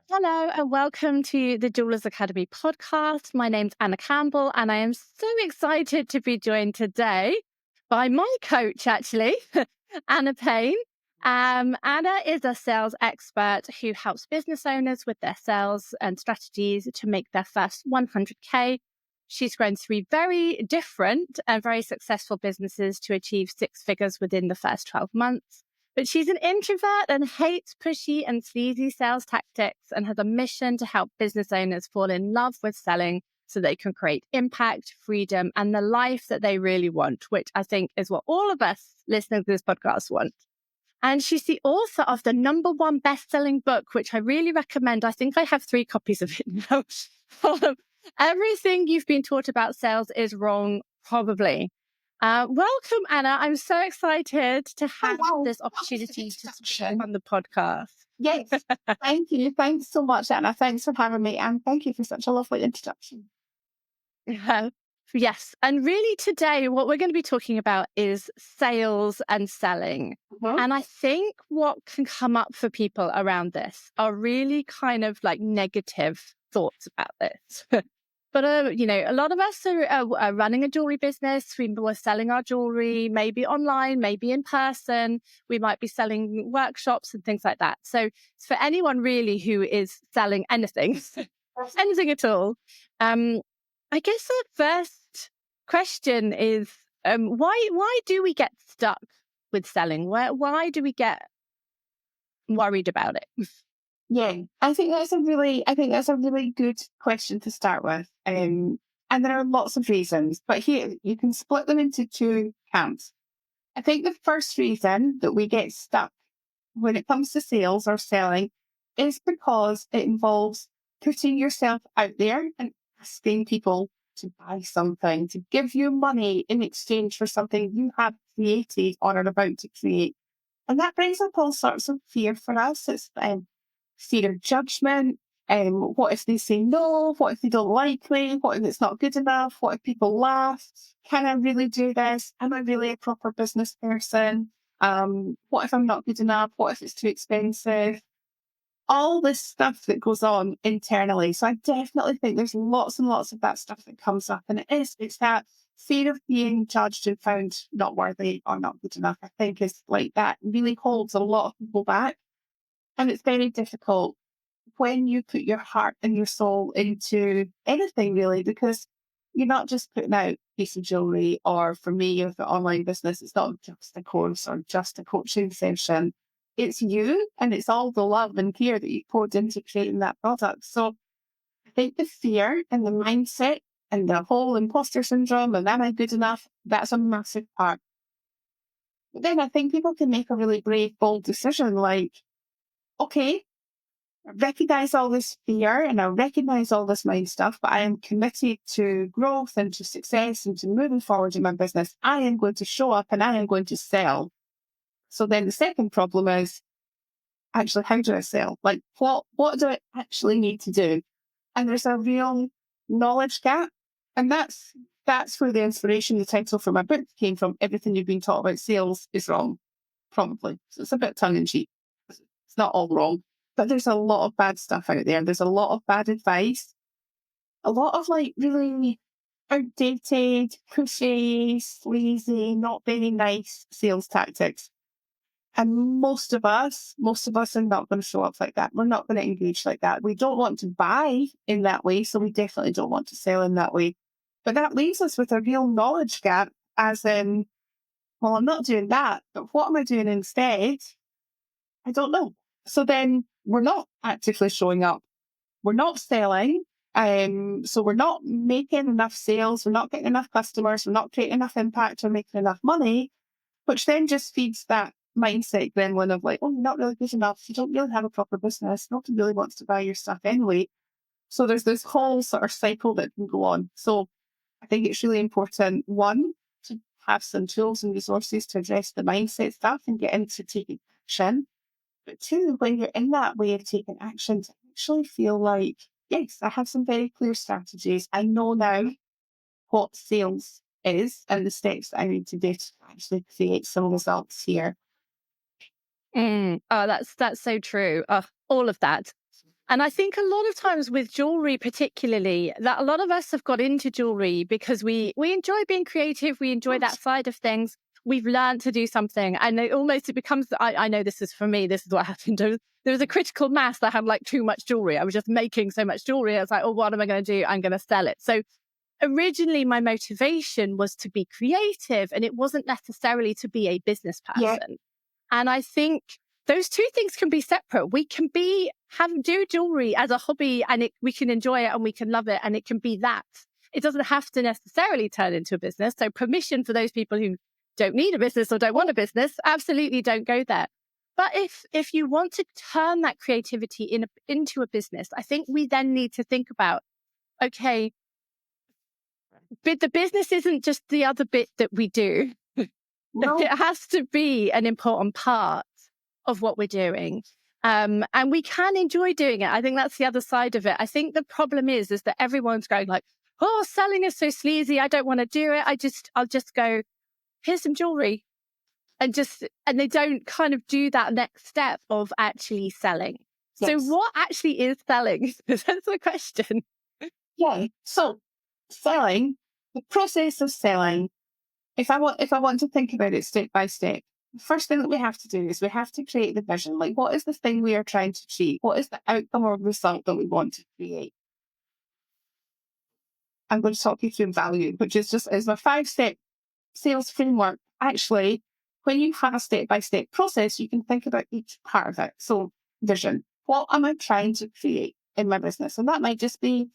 Hello and welcome to the Jewelers Academy podcast. My name's Anna Campbell, and I am so excited to be joined today by my coach, actually, Anna Payne. Anna is a sales expert who helps business owners with their sales and strategies to make their first 100K. She's grown three very different and very successful businesses to achieve six figures within the first 12 months. But she's an introvert and hates pushy and sleazy sales tactics and has a mission to help business owners fall in love with selling so they can create impact, freedom, and the life that they really want, which I think is what all of us listening to this podcast want. And she's the author of the number one best-selling book, which I really recommend. I think I have three copies of it now. Everything you've been taught about sales is wrong, probably. Welcome, Anna. I'm so excited to Oh, have wow. this What an opportunity to speak introduction. on the podcast. Yes. Thank you. Thanks so much, Anna. Thanks for having me. And thank you for such a lovely introduction. Yeah. Yes. And really, today, what we're going to be talking about is sales and selling. Mhm. And I think what can come up for people around this are really kind of like negative thoughts about this. But, a lot of us are running a jewelry business. We're selling our jewelry, maybe online, maybe in person. We might be selling workshops and things like that. So, for anyone really who is selling anything, anything at all, um, I guess the first question is why do we get stuck with selling? Why do we get worried about it? Yeah, I think that's a really good question to start with. And there are lots of reasons, but here you can split them into two camps. I think the first reason that we get stuck when it comes to sales or selling is because it involves putting yourself out there and asking people to buy something, to give you money in exchange for something you have created or are about to create. And that brings up all sorts of fear for us. It's fear of judgment. What if they say no? What if they don't like me? What if it's not good enough? What if people laugh? Can I really do this? Am I really a proper business person? What if I'm not good enough? What if it's too expensive? All this stuff that goes on internally. So I definitely think there's lots and lots of that stuff that comes up. And it's that fear of being judged and found not worthy or not good enough, I think is like that really holds a lot of people back. And it's very difficult when you put your heart and your soul into anything really, because you're not just putting out a piece of jewelry, or for me, with the online business, it's not just a course or just a coaching session. It's you and it's all the love and care that you poured into creating that product. So I think the fear and the mindset and the whole imposter syndrome and am I good enough, that's a massive part. But then I think people can make a really brave, bold decision like, okay, recognize all this fear and I recognize all this mind stuff, but I am committed to growth and to success and to moving forward in my business. I am going to show up and I am going to sell. So then the second problem is actually, how do I sell? Like what do I actually need to do? And there's a real knowledge gap. And that's where the inspiration, the title for my book came from. Everything you've been taught about sales is wrong, probably. So it's a bit tongue in cheek. It's not all wrong, but there's a lot of bad stuff out there. There's a lot of bad advice, a lot of like really outdated, pushy, sleazy, not very nice sales tactics. And most of us are not going to show up like that. We're not going to engage like that. We don't want to buy in that way. So we definitely don't want to sell in that way. But that leaves us with a real knowledge gap, as in, well, I'm not doing that, but what am I doing instead? I don't know. So then we're not actively showing up. We're not selling. So we're not making enough sales. We're not getting enough customers. We're not creating enough impact or making enough money, which then just feeds that mindset gremlin of like, oh, you're not really good enough. You don't really have a proper business. Nobody really wants to buy your stuff anyway. So there's this whole sort of cycle that can go on. So I think it's really important, one, to have some tools and resources to address the mindset stuff and get into taking action. But two, when you're in that way of taking action, to actually feel like, yes, I have some very clear strategies. I know now what sales is and the steps that I need to do to actually create some results here. Oh, that's so true. All of that. And I think a lot of times with jewelry, particularly, that a lot of us have got into jewelry because we enjoy being creative, we enjoy that side of things. We've learned to do something, and it becomes. I know this is for me. This is what happened. There was a critical mass that had like too much jewelry. I was just making so much jewelry. I was like, oh, what am I going to do? I'm going to sell it. So originally, my motivation was to be creative, and it wasn't necessarily to be a business Yeah. person. And I think those two things can be separate. We can do jewelry as a hobby, and we can enjoy it and we can love it, and it can be that. It doesn't have to necessarily turn into a business. So permission for those people who don't need a business or don't want a business, absolutely don't go there. But if you want to turn that creativity into a business, I think we then need to think about, okay, but the business isn't just the other bit that we do. No. It has to be an important part of what we're doing. And we can enjoy doing it. I think that's the other side of it. I think the problem is that everyone's going like, oh, selling is so sleazy. I don't want to do it. I'll just go, here's some jewelry. And they don't kind of do that next step of actually selling. So Yes. what actually is selling? That's the question. Yeah. So selling, the process of selling, if I want to think about it step by step, the first thing that we have to do is we have to create the vision. Like, what is the thing we are trying to achieve? What is the outcome or result that we want to create? I'm going to talk you through value, which is just as my 5-step sales framework. Actually, when you have a step by step process, you can think about each part of it. So, vision. What am I trying to create in my business? And that might just be,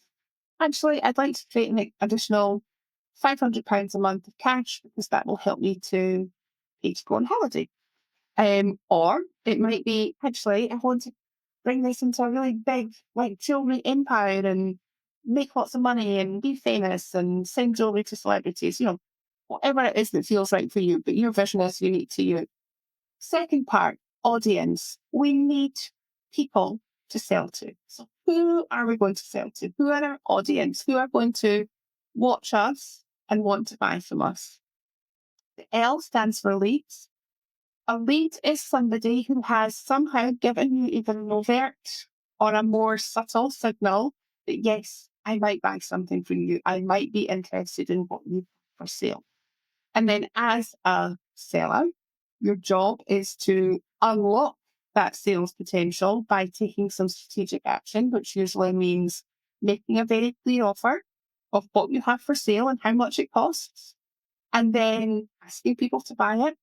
actually, I'd like to create an additional £500 a month of cash because that will help me to pay to go on holiday. Or it might be, actually, I want to bring this into a really big, like, jewelry empire and make lots of money and be famous and send jewelry to celebrities, whatever it is that feels right for you, but your vision is unique to you. Second part, audience. We need people to sell to. So who are we going to sell to? Who are our audience? Who are going to watch us and want to buy from us? The L stands for leads. A lead is somebody who has somehow given you either an overt or a more subtle signal that, yes, I might buy something from you. I might be interested in what you have for sale. And then as a seller, your job is to unlock that sales potential by taking some strategic action, which usually means making a very clear offer of what you have for sale and how much it costs, and then asking people to buy it,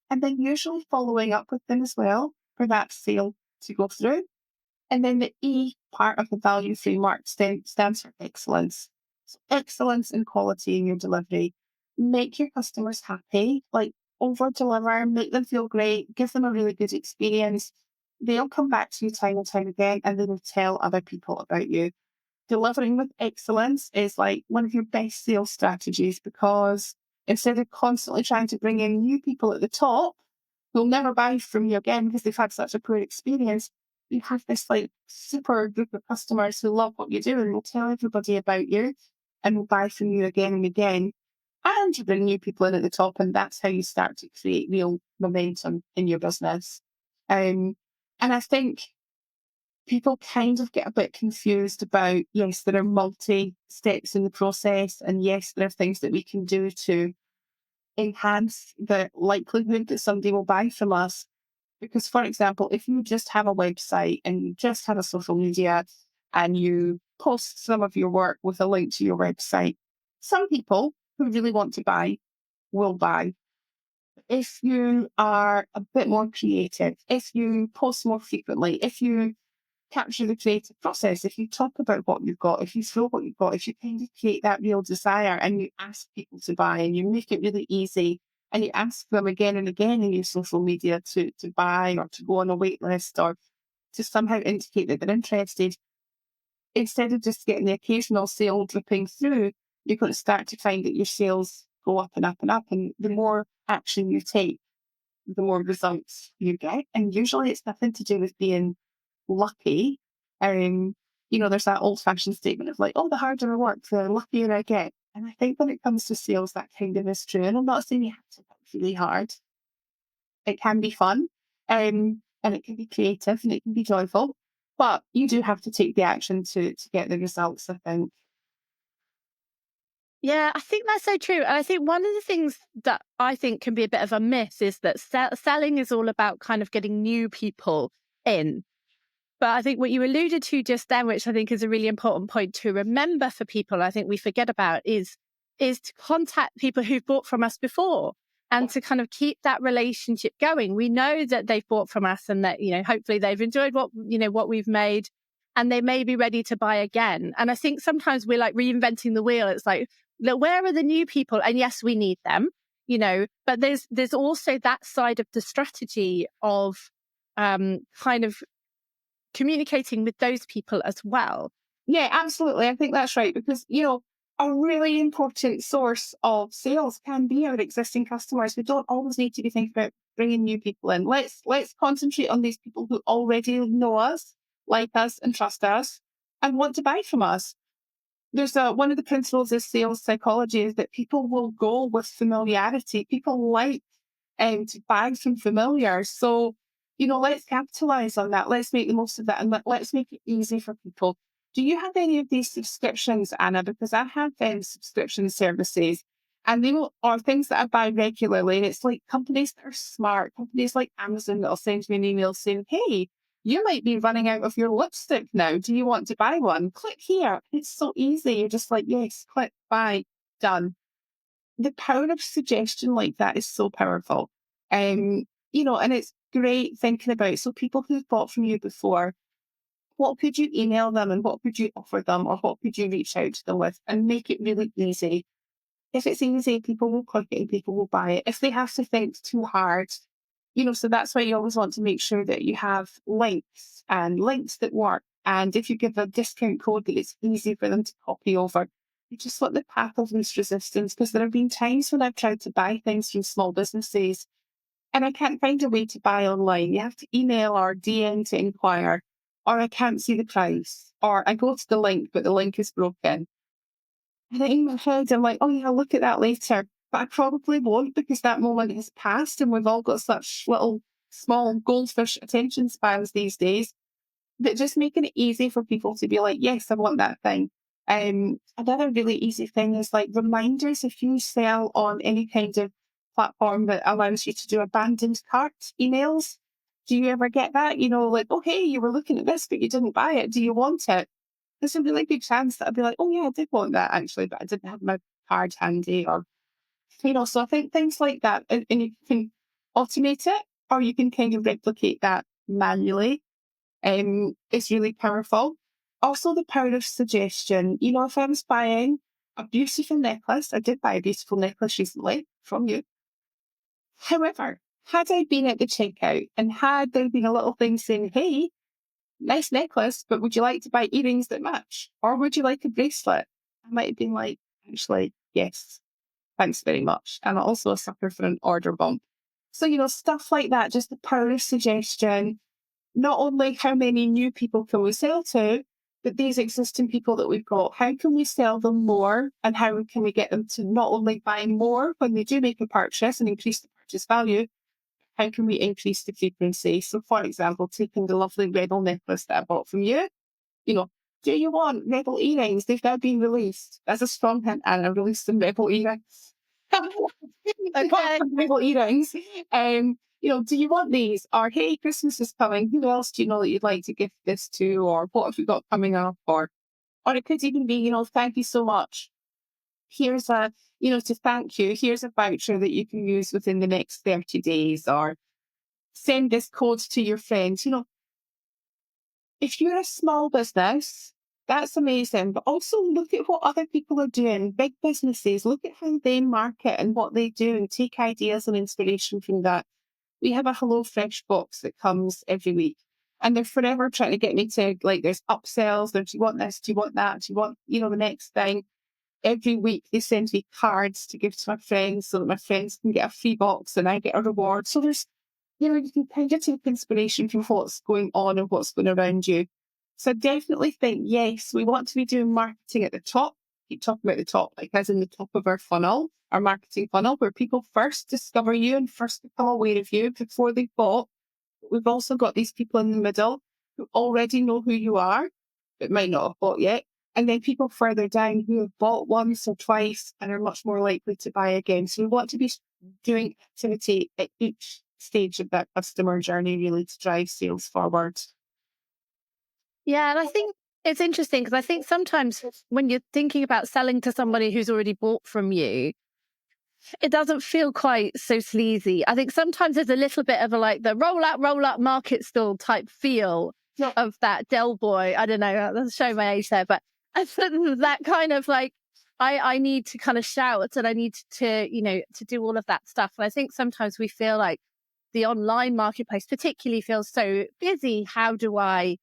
and then usually following up with them as well for that sale to go through. And then the E part of the value framework stands for excellence. So excellence in quality in your delivery. Make your customers happy, like over deliver, make them feel great, give them a really good experience. They'll come back to you time and time again and they will tell other people about you. Delivering with excellence is like one of your best sales strategies because instead of constantly trying to bring in new people at the top who'll never buy from you again because they've had such a poor experience, you have this like super group of customers who love what you do and will tell everybody about you and will buy from you again and again. And you bring new people in at the top, and that's how you start to create real momentum in your business. And I think people kind of get a bit confused about, yes, there are multi steps in the process, and yes, there are things that we can do to enhance the likelihood that somebody will buy from us. Because, for example, if you just have a website and you just have a social media and you post some of your work with a link to your website, some people who really want to buy will buy. If you are a bit more creative, if you post more frequently, if you capture the creative process, if you talk about what you've got, if you show what you've got, if you kind of create that real desire and you ask people to buy and you make it really easy and you ask them again and again in your social media to buy or to go on a wait list or to somehow indicate that they're interested, instead of just getting the occasional sale dripping through, you're going to start to find that your sales go up and up and up. And the more action you take, the more results you get. And usually it's nothing to do with being lucky. Um, there's that old fashioned statement of like, oh, the harder I work, the luckier I get. And I think when it comes to sales, that kind of is true. And I'm not saying you have to work really hard. It can be fun, and it can be creative and it can be joyful. But you do have to take the action to get the results, I think. Yeah, I think that's so true. And I think one of the things that I think can be a bit of a myth is that selling is all about kind of getting new people in. But I think what you alluded to just then, which I think is a really important point to remember for people, I think we forget about is to contact people who've bought from us before and to kind of keep that relationship going. We know that they've bought from us and that, hopefully they've enjoyed what we've made and they may be ready to buy again. And I think sometimes we're like reinventing the wheel. It's like, look, where are the new people? And yes, we need them, but there's also that side of the strategy of kind of communicating with those people as well. Yeah, absolutely. I think that's right because, a really important source of sales can be our existing customers. We don't always need to be thinking about bringing new people in. Let's concentrate on these people who already know us, like us, and trust us, and want to buy from us. There's one of the principles of sales psychology is that people will go with familiarity. People like to buy from familiar. So, let's capitalize on that. Let's make the most of that and let's make it easy for people. Do you have any of these subscriptions, Anna? Because I have subscription services and are things that I buy regularly. And it's like companies that are smart, companies like Amazon that'll send me an email saying, hey, you might be running out of your lipstick now. Do you want to buy one? Click here. It's so easy. You're just like, yes, click, buy, done. The power of suggestion like that is so powerful. And it's great thinking about so people who've bought from you before, what could you email them and what could you offer them or what could you reach out to them with and make it really easy. If it's easy, people will click it and people will buy it. If they have to think too hard, so that's why you always want to make sure that you have links and links that work. And if you give a discount code that it's easy for them to copy over, you just want the path of least resistance because there have been times when I've tried to buy things from small businesses and I can't find a way to buy online. You have to email or DM to inquire, or I can't see the price, or I go to the link, but the link is broken. And in my head, I'm like, oh yeah, I'll look at that later. But I probably won't because that moment has passed and we've all got such little small goldfish attention spans these days that just making it easy for people to be like, yes, I want that thing. Another really easy thing is like reminders if you sell on any kind of platform that allows you to do abandoned cart emails. Do you ever get that? Like, oh, hey, you were looking at this, but you didn't buy it. Do you want it? There's a really good chance that I'd be like, oh yeah, I did want that actually, but I didn't have my card handy so I think things like that, and you can automate it or you can kind of replicate that manually. Is really powerful. Also the power of suggestion. If I was buying a beautiful necklace, I did buy a beautiful necklace recently from you. However, had I been at the checkout and had there been a little thing saying, hey, nice necklace, but would you like to buy earrings that match? Or would you like a bracelet? I might have been like, actually, yes, thanks very much. I'm also a sucker for an order bump. So, stuff like that, just the power of suggestion. Not only how many new people can we sell to, but these existing people that we've got, how can we sell them more and how can we get them to not only buy more when they do make a purchase and increase the purchase value, how can we increase the frequency? So, for example, taking the lovely rebel necklace that I bought from you, you know, do you want rebel earrings? They've now been released. That's a strong hint, and I released some rebel earrings. I bought some rebel earrings. Do you want these? Or hey, Christmas is coming. Who else do you know that you'd like to gift this to? Or what have you got coming up? Or it could even be, thank you so much. Here's to thank you. Here's a voucher that you can use within the next 30 days. Or send this code to your friends. If you're a small business, that's amazing. But also look at what other people are doing. Big businesses, look at how they market and what they do and take ideas and inspiration from that. We have a HelloFresh box that comes every week. And they're forever trying to get me to like, there's upsells. Do you want this? Do you want that? Do you want, the next thing? Every week they send me cards to give to my friends so that my friends can get a free box and I get a reward. So there's you can kind of take inspiration from what's going on and what's going around you. So I definitely think, yes, we want to be doing marketing at the top. Keep talking about the top, like as in the top of our funnel, our marketing funnel, where people first discover you and first become aware of you before they've bought. We've also got these people in the middle who already know who you are, but might not have bought yet. And then people further down who have bought once or twice and are much more likely to buy again. So we want to be doing activity at each stage of that customer journey really to drive sales forward. Yeah, and I think it's interesting because I think sometimes when you're thinking about selling to somebody who's already bought from you, it doesn't feel quite so sleazy. I think sometimes there's a little bit of a like the roll up market stall type feel Yeah. of that Del Boy. I don't know, that's show my age there, but that kind of like I need to kind of shout and I need to, to do all of that stuff. And I think sometimes we feel like the online marketplace particularly feels so busy. How do I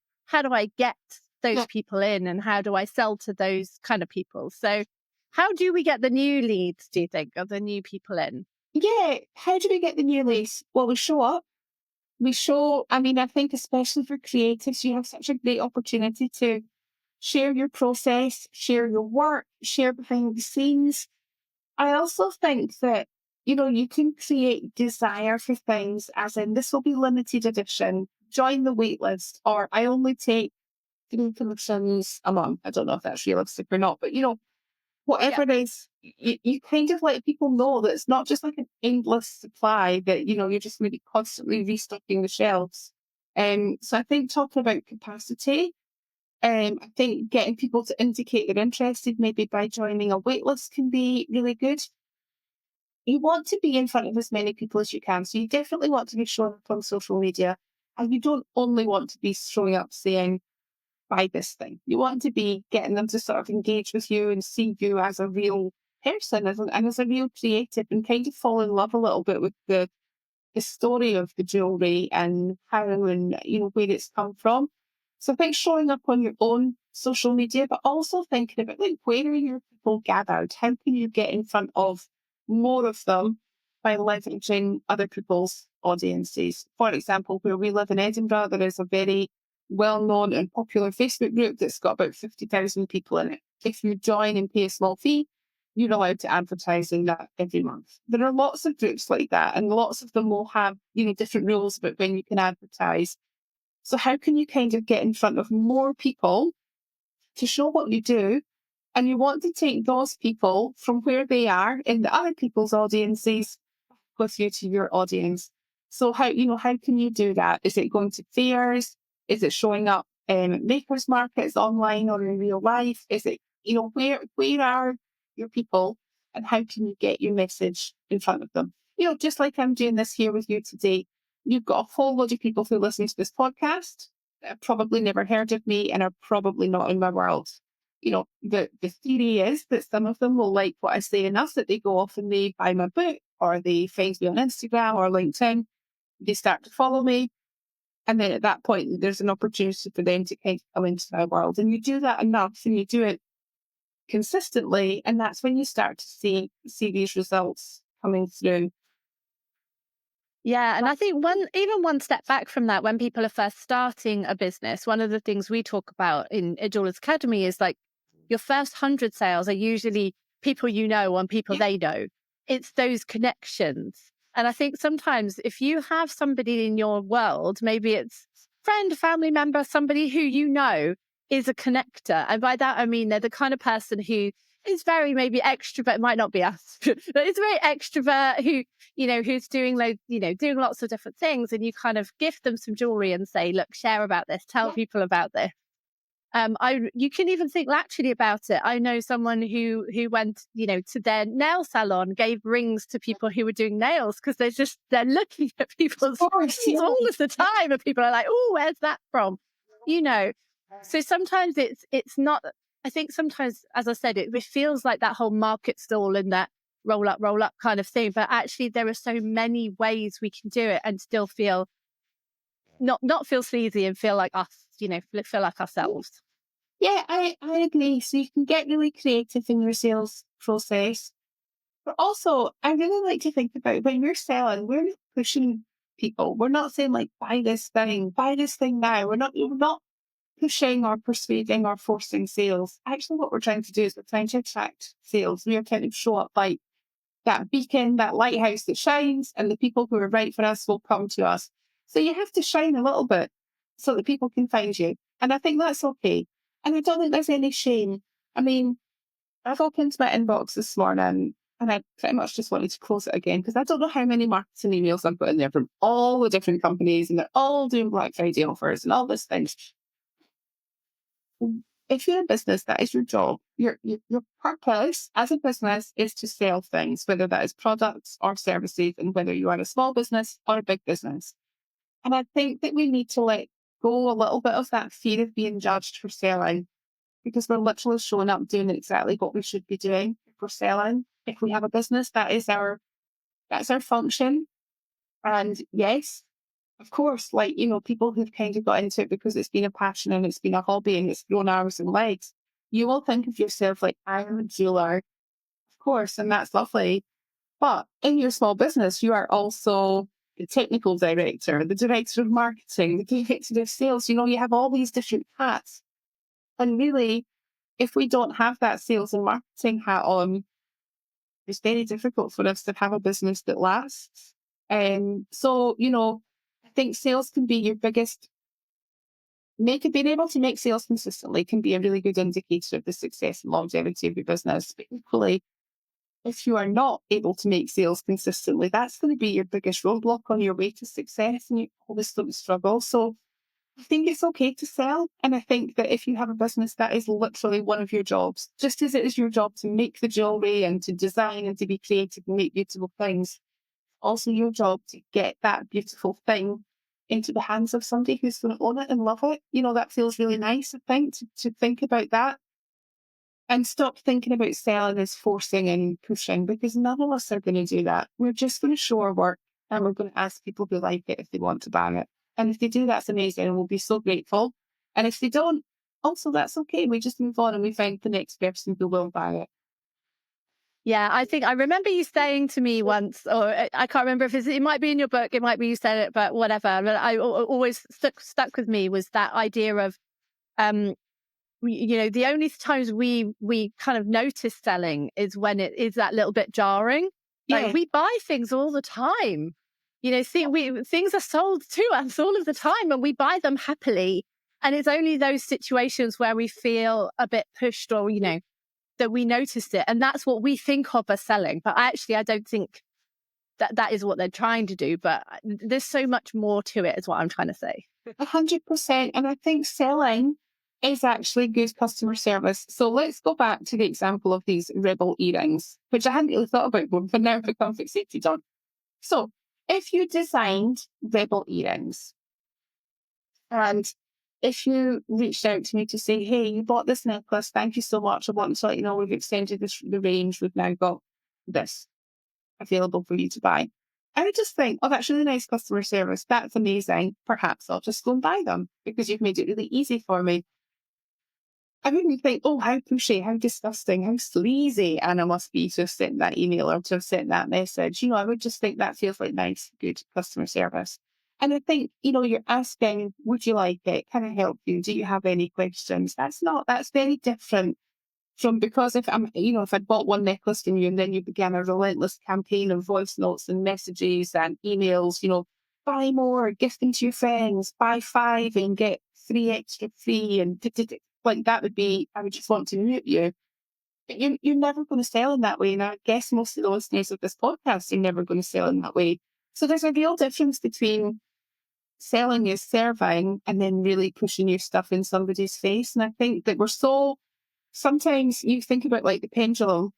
get those Yeah. people in and how do I sell to those kind of people? So how do we get the new leads, do you think, or the new people in? Yeah. How do we get the new leads? Well, we show up. I mean, I think especially for creatives, you have such a great opportunity to share your process, share your work, share behind the scenes. I also think that, you can create desire for things, as in this will be limited edition, join the wait list, or I only take three commissions a month. I don't know if that's realistic or not, but Yeah. whatever it is, you kind of let people know that it's not just like an endless supply that, you're just maybe constantly restocking the shelves. So I think talking about capacity, I think getting people to indicate they're interested, maybe by joining a waitlist, can be really good. You want to be in front of as many people as you can. So you definitely want to be showing up on social media. And you don't only want to be showing up saying, buy this thing. You want to be getting them to sort of engage with you and see you as a real person and as a real creative and kind of fall in love a little bit with the story of the jewellery and how and where it's come from. So I think showing up on your own social media, but also thinking about like where are your people gathered? How can you get in front of more of them by leveraging other people's audiences? For example, where we live in Edinburgh, there is a very well-known and popular Facebook group that's got about 50,000 people in it. If you join and pay a small fee, you're allowed to advertise in that every month. There are lots of groups like that, and lots of them will have, different rules about when you can advertise. So how can you kind of get in front of more people to show what you do? And you want to take those people from where they are in the other people's audiences with you to your audience. So how can you do that? Is it going to fairs? Is it showing up in makers markets online or in real life? Is it, where are your people and how can you get your message in front of them? Just like I'm doing this here with you today, you've got a whole load of people who listen to this podcast that have probably never heard of me and are probably not in my world. The theory is that some of them will like what I say enough that they go off and they buy my book or they find me on Instagram or LinkedIn. They start to follow me. And then at that point, there's an opportunity for them to kind of come into my world. And you do that enough and you do it consistently. And that's when you start to see these results coming through. Yeah, and I think one step back from that, when people are first starting a business, one of the things we talk about in a Jewelers Academy is like your first 100 sales are usually people you know and people Yeah. they know. It's those connections. And I think sometimes if you have somebody in your world, maybe it's friend, family member, somebody who you know is a connector. And by that I mean they're the kind of person who is very maybe extrovert, might not be us, but it's very extrovert who who's doing doing lots of different things, and you kind of gift them some jewelry and say, look, share about this, tell Yeah. people about this. You can even think laterally about it. I know someone who went, to their nail salon, gave rings to people who were doing nails because they're looking at people's Of course. rings all of the time, and people are like, oh, where's that from? You know, so sometimes it's not. I think sometimes, as I said, it feels like that whole market stall and that roll up kind of thing. But actually, there are so many ways we can do it and still feel not feel sleazy and feel like us. Feel like ourselves. Yeah, I agree. So you can get really creative in your sales process. But also, I really like to think about when we're selling, we're not pushing people. We're not saying like, buy this thing now. We're not pushing or persuading or forcing sales. Actually, what we're trying to do is we're trying to attract sales. We are kind of show up like that beacon, that lighthouse that shines, and the people who are right for us will come to us. So you have to shine a little bit. so that people can find you. And I think that's okay. And I don't think there's any shame. I mean, I've opened my inbox this morning and I pretty much just wanted to close it again because I don't know how many marketing emails I've got in there from all the different companies and they're all doing Black Friday offers and all this things. If you're a business, that is your job. Your purpose as a business is to sell things, whether that is products or services, and whether you are a small business or a big business. And I think that we need to let go a little bit of that fear of being judged for selling because we're literally showing up doing exactly what we should be doing if we're selling. If we have a business, that's our function. And yes, of course, like, people who've kind of got into it because it's been a passion and it's been a hobby and it's grown arms and legs, you will think of yourself like, I am a jeweler, of course, and that's lovely. But in your small business, you are also the technical director, the director of marketing, the director of sales. You have all these different hats. And really, if we don't have that sales and marketing hat on, it's very difficult for us to have a business that lasts. So, I think sales can be your biggest being able to make sales consistently can be a really good indicator of the success and longevity of your business. But equally, if you are not able to make sales consistently, that's going to be your biggest roadblock on your way to success and you always going to struggle. So I think it's okay to sell. And I think that if you have a business, that is literally one of your jobs, just as it is your job to make the jewellery and to design and to be creative and make beautiful things, also your job to get that beautiful thing into the hands of somebody who's going to own it and love it. That feels really nice, I think, to think about that and stop thinking about selling as forcing and pushing because none of us are going to do that. We're just going to show our work and we're going to ask people who like it if they want to buy it. And if they do, that's amazing and we'll be so grateful. And if they don't, also that's okay. We just move on and we find the next person who will buy it. Yeah, I think I remember you saying to me once, or I can't remember if it might be in your book, it might be you said it, but whatever. But always stuck with me was that idea of, um, the only times we kind of notice selling is when it is that little bit jarring. Like Yeah, we buy things all the time, things are sold to us all of the time, and we buy them happily. And it's only those situations where we feel a bit pushed, or that we noticed it, and that's what we think of as selling. But actually, I don't think that is what they're trying to do. But there's so much more to it, is what I'm trying to say. 100%. And I think selling is actually good customer service. So let's go back to the example of these rebel earrings, which I hadn't really thought about, but now I've become fixated on. So if you designed rebel earrings and if you reached out to me to say, hey, you bought this necklace, thank you so much. I want to let you know we've extended the range. We've now got this available for you to buy. I would just think, oh, that's really nice customer service. That's amazing. Perhaps I'll just go and buy them because you've made it really easy for me. I wouldn't think, oh, how pushy, how disgusting, how sleazy Anna must be to have sent that email or to have sent that message. I would just think that feels like nice, good customer service. And I think, you're asking, would you like it? Can I help you? Do you have any questions? That's very different from because if I'd bought one necklace from you and then you began a relentless campaign of voice notes and messages and emails, buy more, gift them to your friends, buy 5 and get 3 extra free and like that I would just want to mute you. But you're never going to sell in that way. And I guess most of the listeners of this podcast are never going to sell in that way. So there's a real difference between selling is serving and then really pushing your stuff in somebody's face. And I think that sometimes you think about like the pendulum,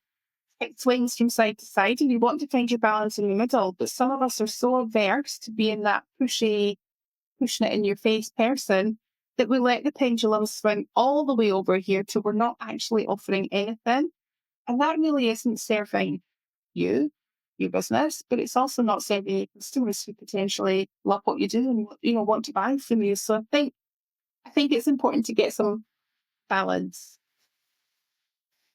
it swings from side to side and you want to find your balance in the middle. But some of us are so averse to being that pushy, pushing it in your face person that we let the pendulum swing all the way over here till we're not actually offering anything. And that really isn't serving you, your business, but it's also not serving your customers who potentially love what you do and want to buy from you. So I think it's important to get some balance.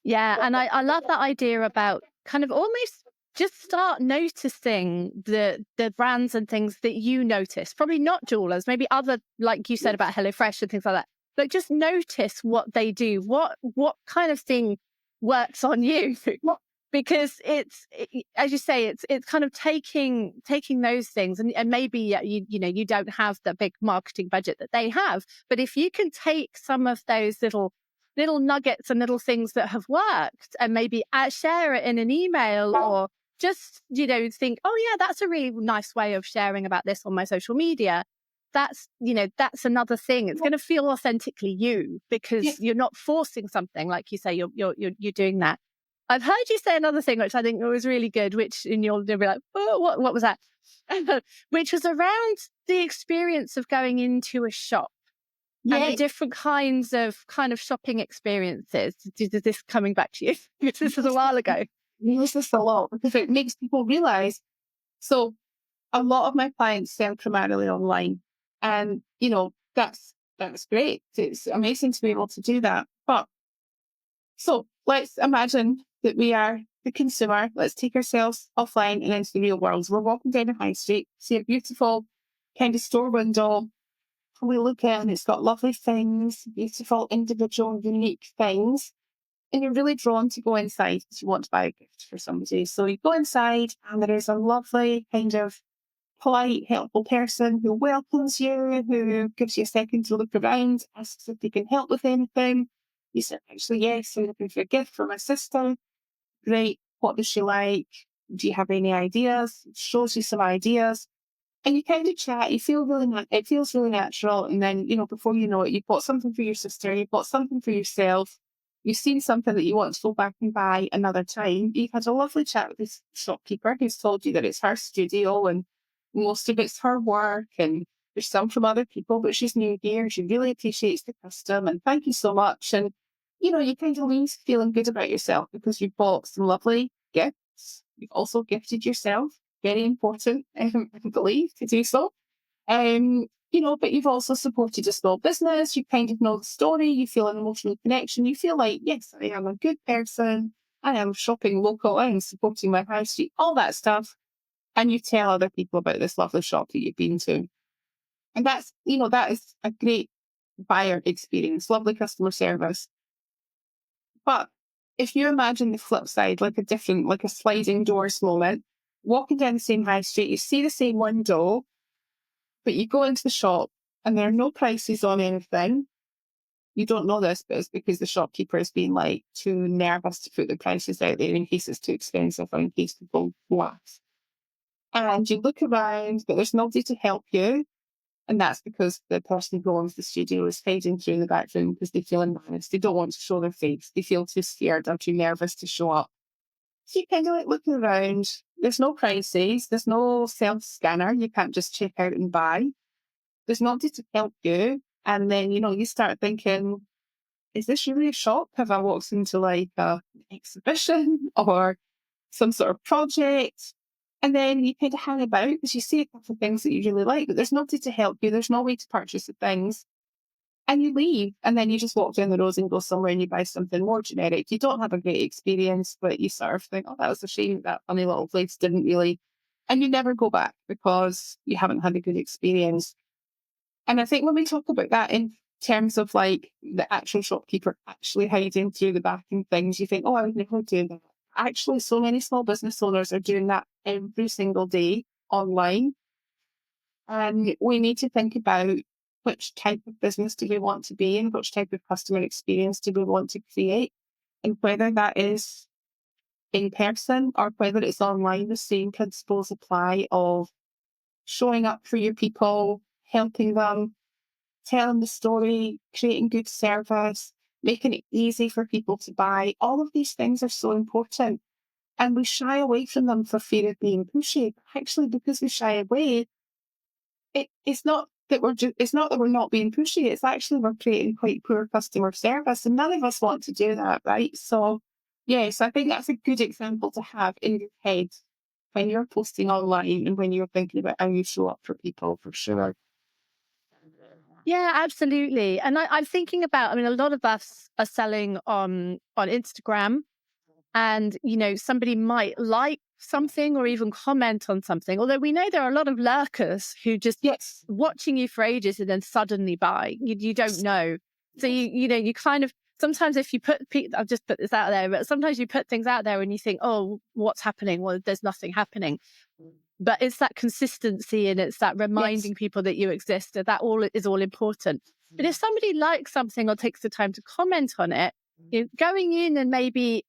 Yeah, and I love that idea about kind of almost just start noticing the brands and things that you notice. Probably not jewelers, maybe other, like you said about HelloFresh and things like that. But just notice what they do. What kind of thing works on you? because as you say, it's kind of taking those things, and maybe you don't have the big marketing budget that they have, but if you can take some of those little nuggets and little things that have worked and maybe share it in an email, or just think, oh yeah, that's a really nice way of sharing about this on my social media. That's another thing. It's going to feel authentically you, Yeah, because you're not forcing something. Like you say, you're doing that. I've heard you say another thing, which I think was really good, which, and you'll be like, oh, what was that? Which was around the experience of going into a shop and the yeah. different kinds of kind of shopping experiences. Is this coming back to you? Because this was a while ago. Use this a lot because it makes people realize. So a lot of my clients sell primarily online, and that's great. It's amazing to be able to do that. But so let's imagine that we are the consumer. Let's take ourselves offline and into the real world. We're walking down a high street, see a beautiful kind of store window. We look in, it's got lovely things, beautiful, individual, unique things. And you're really drawn to go inside because you want to buy a gift for somebody. So you go inside, and there is a lovely kind of polite, helpful person who welcomes you, who gives you a second to look around, asks if they can help with anything. You said, actually, yes, I'm looking for a gift for my sister. Great. What does she like? Do you have any ideas? Shows you some ideas. And you kind of chat, you feel really, it feels really natural. And then, before you know it, you've bought something for your sister, you've bought something for yourself, you've seen something that you want to go back and buy another time. You've had a lovely chat with this shopkeeper who's told you that it's her studio and most of it's her work, and there's some from other people, but she's new here. She really appreciates the custom, and thank you so much. And, you kind of leave feeling good about yourself because you've bought some lovely gifts. You've also gifted yourself, very important, I believe, to do so. But you've also supported a small business. You kind of know the story. You feel an emotional connection. You feel like, yes, I am a good person. I am shopping local. I am supporting my high street, all that stuff. And you tell other people about this lovely shop that you've been to. And that is a great buyer experience, lovely customer service. But if you imagine the flip side, like a sliding doors moment, walking down the same high street, you see the same window, but you go into the shop and there are no prices on anything. You don't know this, but it's because the shopkeeper has been like too nervous to put the prices out there in case it's too expensive or in case people laugh. And you look around, but there's nobody to help you. And that's because the person who owns the studio is fading through the back room because they feel embarrassed. They don't want to show their face. They feel too scared or too nervous to show up. So you kind of like looking around. There's no prices. There's no self scanner. You can't just check out and buy. There's nobody to help you. And then, you start thinking, is this really a shop? Have I walked into like an exhibition or some sort of project? And then you kind of hang about because you see a couple of things that you really like, but there's nobody to help you. There's no way to purchase the things. And you leave, and then you just walk down the road and go somewhere and you buy something more generic. You don't have a great experience, but you sort of think, oh, that was a shame that funny little place didn't really. And you never go back because you haven't had a good experience. And I think when we talk about that in terms of like the actual shopkeeper actually hiding through the back and things, you think, oh, I would never do that. Actually, so many small business owners are doing that every single day online. And we need to think about which type of business do we want to be in, which type of customer experience do we want to create, and whether that is in person or whether it's online, the same principles apply of showing up for your people, helping them, telling the story, creating good service, making it easy for people to buy. All of these things are so important. And we shy away from them for fear of being pushy. Actually, because we shy away, it's not that it's not that we're not being pushy. It's actually we're creating quite poor customer service, and none of us want to do that, right? So, yes, I think that's a good example to have in your head when you're posting online and when you're thinking about how you show up for people, for sure. Yeah, absolutely. And I'm thinking about, I mean, a lot of us are selling on Instagram, and somebody might like something or even comment on something, although we know there are a lot of lurkers who just Yes. watching you for ages and then suddenly buy. You don't know. So you kind of, sometimes if you I've just put this out there, but sometimes you put things out there and you think, oh, what's happening? Well, there's nothing happening. But it's that consistency and it's that Yes. reminding people that you exist, that all is all important. But if somebody likes something or takes the time to comment on it, going in and maybe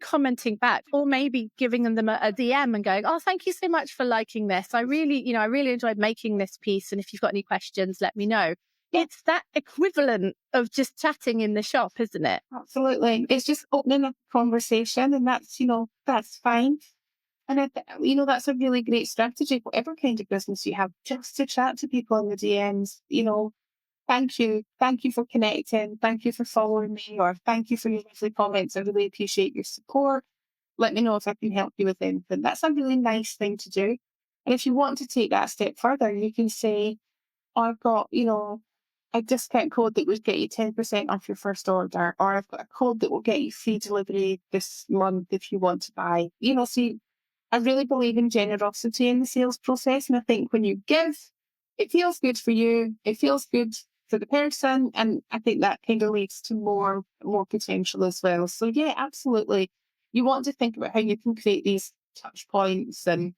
commenting back, or maybe giving them a DM and going, oh, thank you so much for liking this. I really enjoyed making this piece. And if you've got any questions, let me know. Yeah, It's that equivalent of just chatting in the shop, isn't it? absolutely. It's just opening up a conversation, and that's, that's fine. And that's a really great strategy, whatever kind of business you have, just to chat to people in the DMs. Thank you. Thank you for connecting. Thank you for following me, or thank you for your lovely comments. I really appreciate your support. Let me know if I can help you with anything. That's a really nice thing to do. And if you want to take that a step further, you can say, I've got, a discount code that would get you 10% off your first order, or I've got a code that will get you free delivery this month if you want to buy. See, I really believe in generosity in the sales process. And I think when you give, it feels good for you, it feels good for the person. And I think that kind of leads to more potential as well. So yeah, absolutely. You want to think about how you can create these touch points and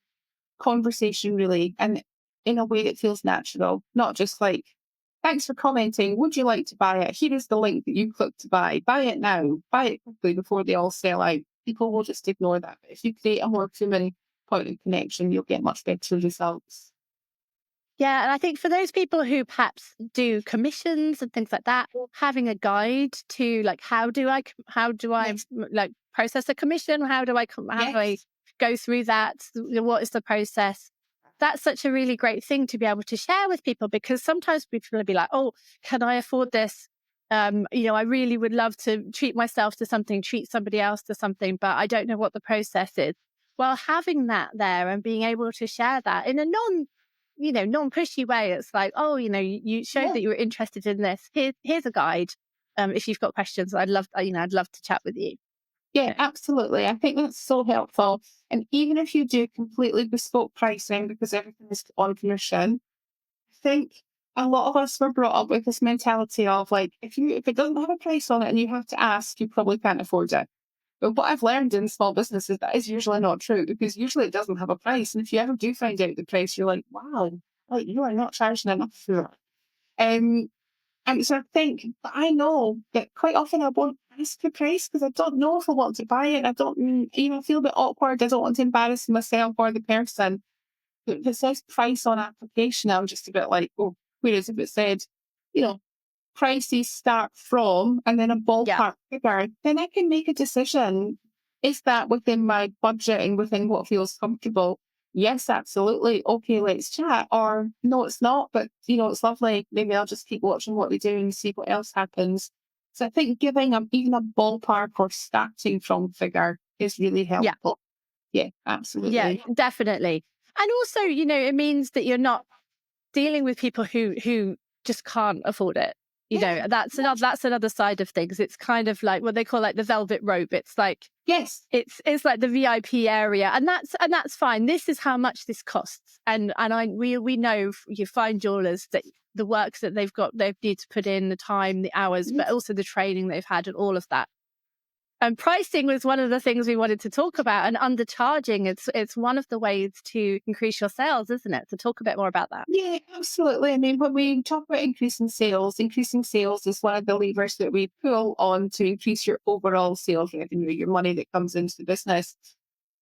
conversation really, and in a way that feels natural, not just like, thanks for commenting. Would you like to buy it? Here is the link that you click to buy. Buy it now. Buy it quickly before they all sell out. People will just ignore that. But if you create a more human point of connection, you'll get much better results. Yeah, and I think for those people who perhaps do commissions and things like that, having a guide to like how do I Yes. like process a commission? How do I Yes. go through that? What is the process? That's such a really great thing to be able to share with people, because sometimes people will be like, "Oh, can I afford this? I really would love to treat myself to something, treat somebody else to something, but I don't know what the process is." Well, having that there and being able to share that in a non-pushy way. It's like, oh, you showed Yeah. that you were interested in this. Here's a guide. If you've got questions, I'd love to chat with you. Yeah, Yeah. absolutely. I think that's so helpful. And even if you do completely bespoke pricing because everything is on commission, I think a lot of us were brought up with this mentality of like, if it doesn't have a price on it and you have to ask, you probably can't afford it. But what I've learned in small businesses, that is usually not true, because usually it doesn't have a price. And if you ever do find out the price, you're like, wow, like you are not charging enough for that. And so I think, but I know that quite often I won't ask the price because I don't know if I want to buy it. I don't, feel a bit awkward. I don't want to embarrass myself or the person. But if it says price on application, I'm just a bit like, oh, whereas if it said, you know, prices start from and then a Yeah. ballpark figure, then I can make a decision. Is that within my budget and within what feels comfortable? Yes, absolutely. Okay, let's chat. Or no, it's not, but it's lovely. Maybe I'll just keep watching what they do and see what else happens. So I think giving even a ballpark or starting from figure is really Yeah. helpful. Yeah, Yeah, absolutely. definitely. And also, it means that you're not dealing with people who just can't afford it. Yeah. That's another side of things. It's kind of like what they call like the velvet rope. It's like Yes. it's like the VIP area, and that's fine. This is how much this costs, we know you find jewelers that the works that they need to put in, the time, the hours, but Yes. also the training they've had and all of that. And pricing was one of the things we wanted to talk about, and undercharging. It's one of the ways to increase your sales, isn't it? To talk a bit more about that. Yeah, absolutely. I mean, when we talk about increasing sales is one of the levers that we pull on to increase your overall sales revenue, your money that comes into the business.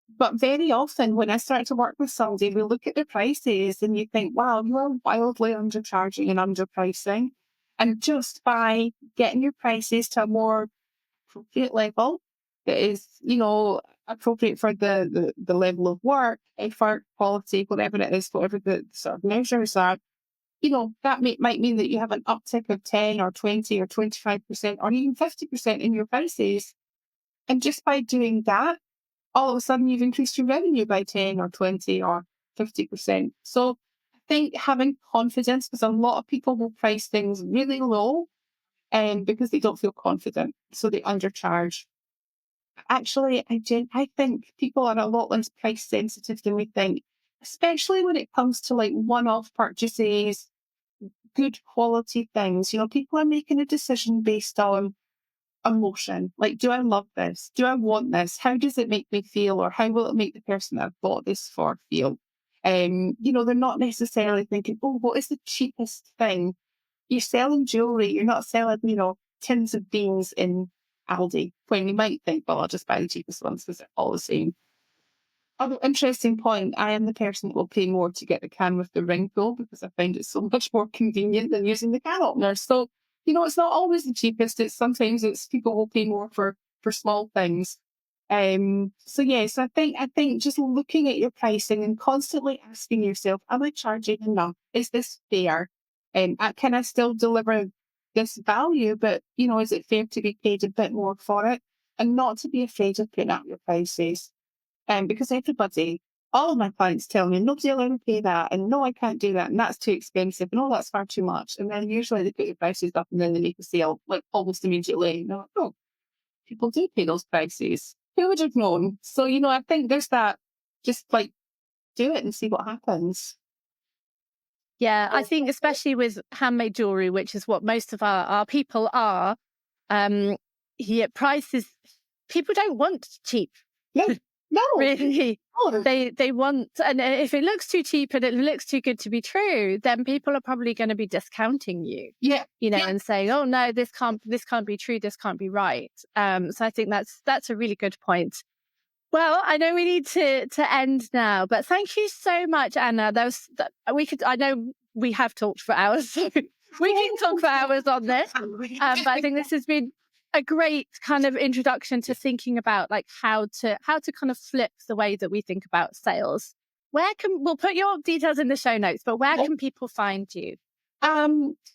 But very often when I start to work with somebody, we look at their prices and you think, wow, you're wildly undercharging and underpricing. And just by getting your prices to a more appropriate level that is, appropriate for the level of work, effort, quality, whatever it is, whatever the sort of measures are, that might mean that you have an uptick of 10 or 20 or 25% or even 50% in your prices. And just by doing that, all of a sudden you've increased your revenue by 10 or 20 or 50%. So I think having confidence, because a lot of people will price things really low and because they don't feel confident. So they undercharge. Actually, I think people are a lot less price sensitive than we think, especially when it comes to like one-off purchases, good quality things. People are making a decision based on emotion. Like, do I love this? Do I want this? How does it make me feel? Or how will it make the person that I've bought this for feel? They're not necessarily thinking, oh, what is the cheapest thing? You're selling jewelry. You're not selling, tins of beans in Aldi. When you might think, well, I'll just buy the cheapest ones because they're all the same. Although, interesting point, I am the person that will pay more to get the can with the ring pull because I find it so much more convenient than using the can opener. So, it's not always the cheapest. It's people will pay more for small things. So I think just looking at your pricing and constantly asking yourself, am I charging enough? Is this fair? Can I still deliver this value? But is it fair to be paid a bit more for it? And not to be afraid of putting up your prices. Because all of my clients tell me, nobody will ever pay that, and no, I can't do that, and that's too expensive, and oh, that's far too much. And then usually they put your prices up and then they make a sale like almost immediately. And they're like, oh, people do pay those prices. Who would have known? So, I think there's that, just like do it and see what happens. Yeah, I think especially with handmade jewelry, which is what most of our people are, um, yeah, prices, people don't want cheap. No, no, Really. no. They want, and if it looks too cheap and it looks too good to be true, then people are probably going to be discounting you, Yeah, yeah. and saying, "Oh no, this can't be true, this can't be right." So I think that's a really good point. Well, I know we need to end now, but thank you so much, Anna. We could. I know we have talked for hours, so we can talk for hours on this. But I think this has been a great kind of introduction to thinking about like how to kind of flip the way that we think about sales. We'll put your details in the show notes, but where can people find you?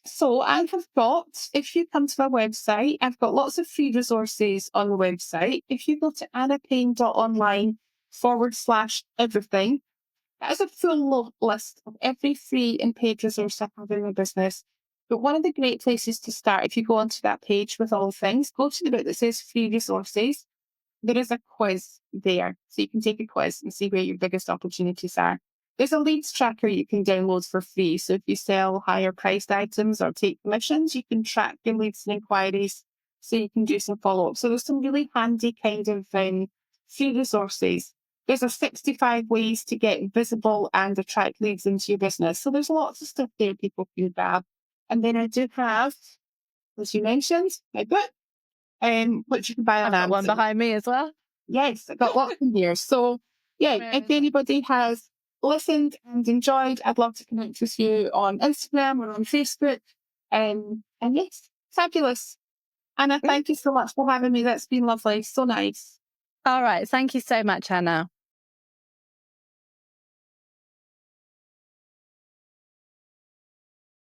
So I have got, if you come to my website, I've got lots of free resources on the website. If you go to annapayne.online/everything, that is a full list of every free and paid resource I have in my business. But one of the great places to start, if you go onto that page with all the things, go to the bit that says free resources. There is a quiz there. So you can take a quiz and see where your biggest opportunities are. There's a leads tracker you can download for free. So if you sell higher priced items or take commissions, you can track your leads and inquiries so you can do some follow up. So there's some really handy kind of free resources. There's a 65 ways to get visible and attract leads into your business. So there's lots of stuff there people can grab. And then I do have, as you mentioned, my book, which you can buy I've on got one Amazon. behind me as well. Yes, I got lots in here. So, yeah, if anybody has listened and enjoyed, I'd love to connect with you on Instagram or on Facebook. And yes, fabulous. Anna, thank you so much for having me. That's been lovely. So nice. All right. Thank you so much, Anna.